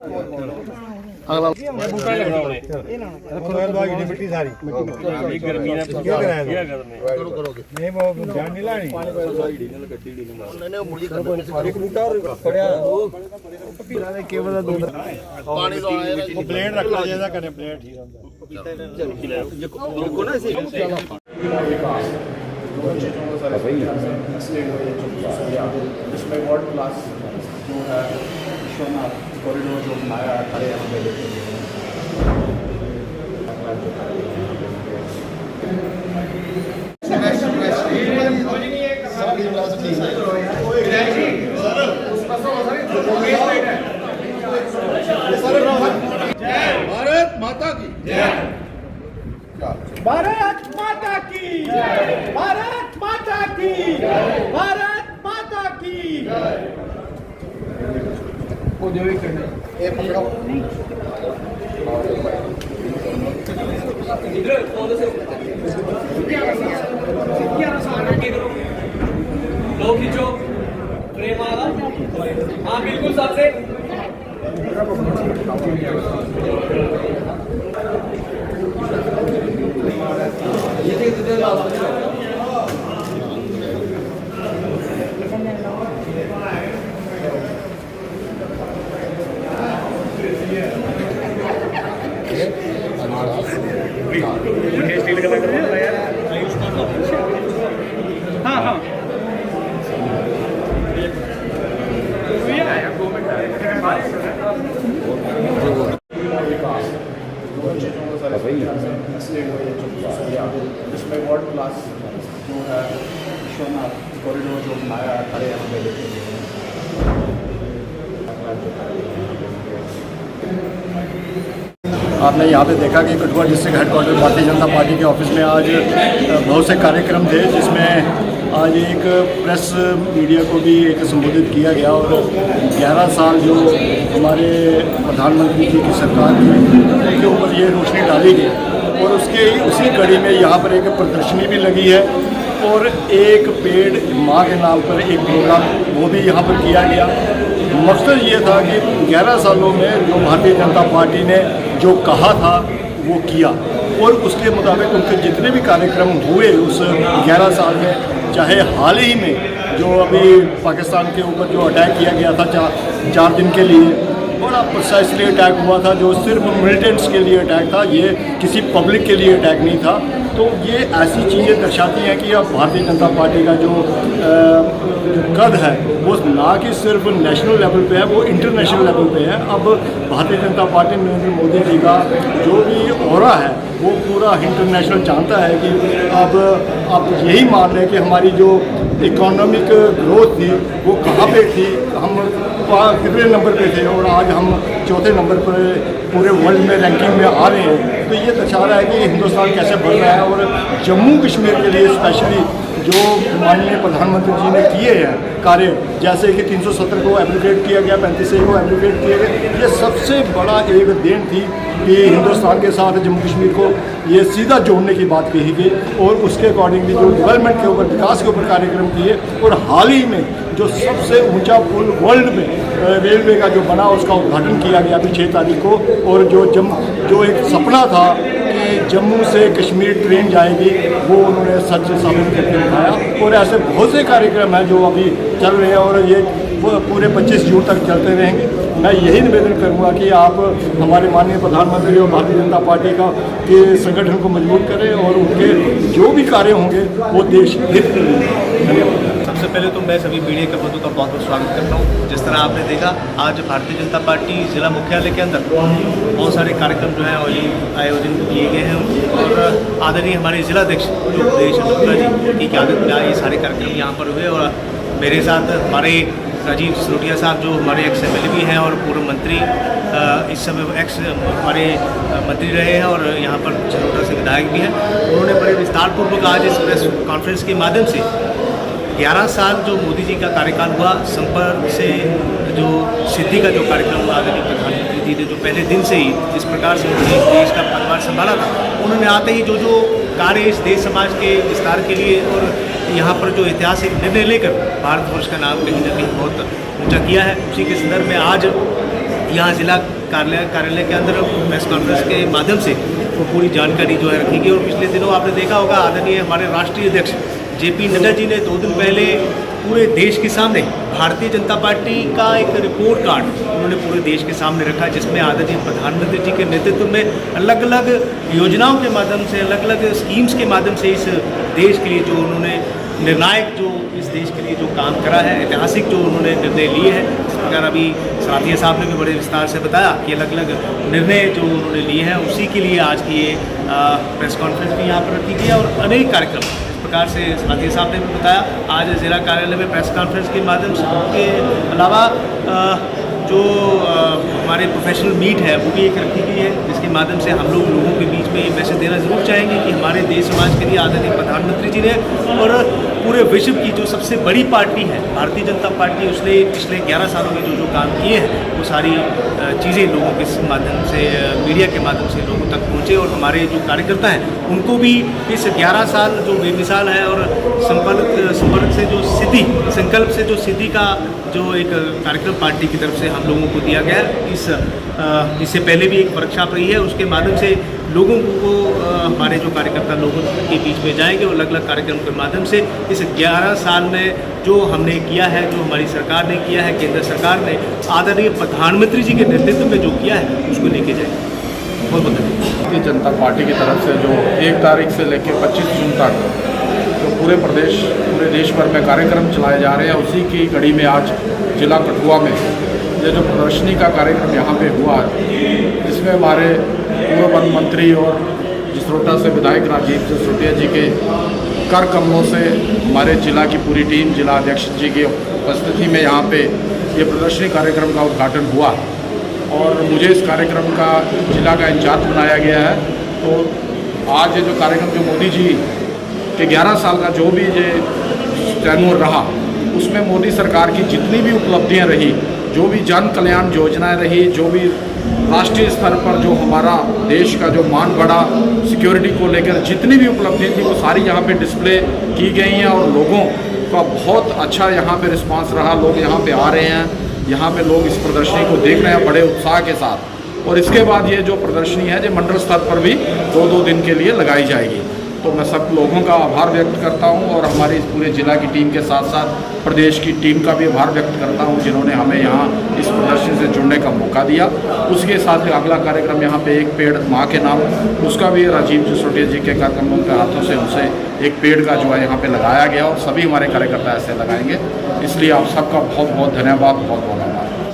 अगला मिट्टी सारी नहीं वो जान नहीं लानी केवल पानी तो ब्लेड रख लो जैसा करें ब्लेड ठीक इसमें वर्ल्ड क्लास जो है विश्वनाथ कॉरिडोर जो बनाया खड़े हमें भारत माता की भारत माता की भारत माता की भारत माता की लो खींचो प्रेम आगा हाँ बिल्कुल सबसे हाँ हाँ इसमें वर्ल्ड क्लास जो है विश्वनाथ कॉरिडोर जो बनाया खड़े हमें आपने यहाँ पे देखा कि Kathua district headquarter Bharatiya Janata party के ऑफिस में आज बहुत से कार्यक्रम थे, जिसमें आज एक प्रेस मीडिया को भी एक संबोधित किया गया और 11 साल जो हमारे प्रधानमंत्री जी की सरकार थी उनके ऊपर ये रोशनी डाली गई और उसी कड़ी में यहाँ पर एक प्रदर्शनी भी लगी है और एक पेड़ माँ के नाम पर एक प्रोग्राम वो भी यहाँ पर किया गया। मकसद ये था कि 11 सालों में जो भारतीय जनता पार्टी ने जो कहा था वो किया और उसके मुताबिक उनके जितने भी कार्यक्रम हुए उस 11 साल में, चाहे हाल ही में जो अभी पाकिस्तान के ऊपर जो अटैक किया गया था 4 दिन के लिए, बड़ा प्रिसाइसली अटैक हुआ था जो सिर्फ मिलिटेंट्स के लिए अटैक था, ये किसी पब्लिक के लिए अटैक नहीं था। तो ये ऐसी चीज़ें दर्शाती हैं कि अब भारतीय जनता पार्टी का जो कद है वो ना कि सिर्फ नेशनल लेवल पे है, वो इंटरनेशनल लेवल पे है। अब भारतीय जनता पार्टी नरेंद्र मोदी जी का जो भी ऑरा है वो पूरा इंटरनेशनल जानता है कि अब आप यही मान लें कि हमारी जो इकोनॉमिक ग्रोथ थी वो कहाँ पे थी, हम कितने नंबर पे थे और आज हम चौथे नंबर पर पूरे वर्ल्ड में रैंकिंग में आ रहे हैं। तो ये दर्शा रहा है कि हिंदुस्तान कैसे बढ़ रहा है और जम्मू कश्मीर के लिए स्पेशली जो माननीय प्रधानमंत्री जी ने किए हैं कार्य, जैसे कि 370 को एप्लीकेट किया गया, 35A को एप्लीकेट किया गया, ये सबसे बड़ा एक देन थी कि हिंदुस्तान के साथ जम्मू कश्मीर को ये सीधा जोड़ने की बात कही गई और उसके अकॉर्डिंगली जो डेवलपमेंट के ऊपर, विकास के ऊपर कार्यक्रम किए और हाल ही में जो सबसे ऊंचा पुल वर्ल्ड में रेलवे का जो बना उसका उद्घाटन किया गया अभी 6 तारीख को। और जो एक सपना था कि जम्मू से कश्मीर ट्रेन जाएगी वो उन्होंने सच साबित करके दिखाया। और ऐसे बहुत से कार्यक्रम हैं जो अभी चल रहे हैं और ये पूरे 25 जून तक चलते रहेंगे। मैं यही निवेदन करूंगा कि आप हमारे माननीय प्रधानमंत्री और भारतीय जनता पार्टी के संगठन को मजबूत करें और उनके जो भी कार्य होंगे वो देश हित के लिए। धन्यवाद। सबसे पहले तो मैं सभी मीडिया के बंधुओं का बहुत बहुत स्वागत करता हूँ। जिस तरह आपने देखा आज भारतीय जनता पार्टी जिला मुख्यालय के अंदर बहुत सारे कार्यक्रम जो है आयोजन किए गए हैं और आदरणीय हमारे जिलाध्यक्ष जो उपदेश गुप्ता जी की क़यादत में ये सारे कार्यक्रम यहाँ पर हुए और मेरे साथ हमारे राजीव सिसोदिया साहब जो हमारे एक्स MLA भी हैं और पूर्व मंत्री इस समय एक्स हमारे मंत्री रहे हैं और यहाँ पर झरोटा से विधायक भी हैं। उन्होंने बड़े विस्तारपूर्वक आज इस प्रेस कॉन्फ्रेंस के माध्यम से 11 साल जो मोदी जी का कार्यकाल हुआ, संपर्क से जो सिद्धि का जो कार्यक्रम हुआ, आदरणीय प्रधानमंत्री जी ने जो पहले दिन से ही जिस प्रकार से उन्होंने इस देश का पदभार संभाला था, उन्होंने आते ही जो कार्य इस देश समाज के विस्तार के लिए और यहाँ पर जो ऐतिहासिक निर्णय लेकर भारतवर्ष का नाम कहीं ना कहीं बहुत ऊंचा किया है, उसी के संदर्भ में आज यहाँ जिला कार्यालय के अंदर प्रेस कॉन्फ्रेंस के माध्यम से वो पूरी जानकारी जो है रखी गई। और पिछले दिनों आपने देखा होगा आदरणीय हमारे राष्ट्रीय अध्यक्ष JP नड्डा जी ने 2 दिन पहले पूरे देश के सामने भारतीय जनता पार्टी का एक रिपोर्ट कार्ड उन्होंने पूरे देश के सामने रखा, जिसमें आदरणीय प्रधानमंत्री जी के नेतृत्व में अलग अलग योजनाओं के माध्यम से, अलग अलग स्कीम्स के माध्यम से इस देश के लिए जो उन्होंने निर्णायक जो इस देश के लिए जो काम करा है, ऐतिहासिक जो उन्होंने निर्णय लिए हैं। इस प्रकार अभी सराथिया साहब ने भी बड़े विस्तार से बताया कि अलग अलग निर्णय जो उन्होंने लिए हैं, उसी के लिए आज की ये प्रेस कॉन्फ्रेंस भी यहाँ पर रखी गई है। और अनेक कार्यक्रम इस प्रकार से सराथिया साहब ने भी बताया, आज जिला कार्यालय में प्रेस कॉन्फ्रेंस के माध्यम से के अलावा जो हमारे प्रोफेशनल मीट है वो भी एक रखी गई है, जिसके माध्यम से हम लोगों के बीच में ये मैसेज देना ज़रूर चाहेंगे कि हमारे देश समाज के लिए आदरणीय प्रधानमंत्री जी ने और पूरे विश्व की जो सबसे बड़ी पार्टी है भारतीय जनता पार्टी, उसने पिछले 11 सालों में जो काम किए हैं वो सारी चीज़ें लोगों के माध्यम से, मीडिया के माध्यम से लोगों तक पहुँचे। और हमारे जो कार्यकर्ता हैं उनको भी इस 11 साल जो बेमिसाल है और संपर्क से जो सिद्धि, संकल्प से जो सिद्धि का जो एक कार्यक्रम पार्टी की तरफ से हम लोगों को दिया गया है। इससे पहले भी एक वर्कशॉप रही है, उसके माध्यम से लोगों को हमारे जो कार्यकर्ता लोगों के बीच में जाएंगे और अलग अलग कार्यक्रम के माध्यम से इस 11 साल में जो हमने किया है, जो हमारी सरकार ने किया है, केंद्र सरकार ने आदरणीय प्रधानमंत्री जी के नेतृत्व में जो किया है उसको लेके जाएंगे। बहुत बहुत धन्यवाद। भारतीय जनता पार्टी की तरफ से जो 1 तारीख से लेकर 25 जून तक जो पूरे देश भर में कार्यक्रम चलाए जा रहे हैं, उसी की कड़ी में आज जिला कठुआ में ये जो प्रदर्शनी का कार्यक्रम यहाँ पे हुआ है, इसमें हमारे पूर्व वन मंत्री और जसरोटा से विधायक राजीव जसरोटिया जी के कर कमलों से हमारे जिला की पूरी टीम, जिला अध्यक्ष जी की उपस्थिति में यहाँ पे ये प्रदर्शनी कार्यक्रम का उद्घाटन हुआ और मुझे इस कार्यक्रम का जिला का इंचार्ज बनाया गया है। तो आज ये जो कार्यक्रम जो मोदी जी के 11 साल का जो भी ये टेन्योर रहा, उसमें मोदी सरकार की जितनी भी उपलब्धियां रही, जो भी जन कल्याण योजनाएं रही, जो भी राष्ट्रीय स्तर पर जो हमारा देश का जो मान बढ़ा, सिक्योरिटी को लेकर जितनी भी उपलब्धियां थी वो सारी यहाँ पे डिस्प्ले की गई हैं और लोगों का बहुत अच्छा यहाँ पे रिस्पांस रहा। लोग यहाँ पे आ रहे हैं, यहाँ पे लोग इस प्रदर्शनी को देख रहे हैं बड़े उत्साह के साथ। और इसके बाद ये जो प्रदर्शनी है जो मंडल स्तर पर भी 2-2 दिन के लिए लगाई जाएगी। तो मैं सब लोगों का आभार व्यक्त करता हूं और हमारी इस पूरे जिला की टीम के साथ साथ प्रदेश की टीम का भी आभार व्यक्त करता हूं, जिन्होंने हमें यहाँ इस प्रदर्शनी से जुड़ने का मौका दिया। उसके साथ ही अगला कार्यक्रम यहाँ पे एक पेड़ माँ के नाम, उसका भी राजीव जसरोटिया जी के कार्यक्रमों के हाथों से उनसे एक पेड़ का जो है यहाँ पे लगाया गया और सभी हमारे कार्यकर्ता ऐसे लगाएंगे। इसलिए आप सबका बहुत बहुत धन्यवाद, बहुत बहुत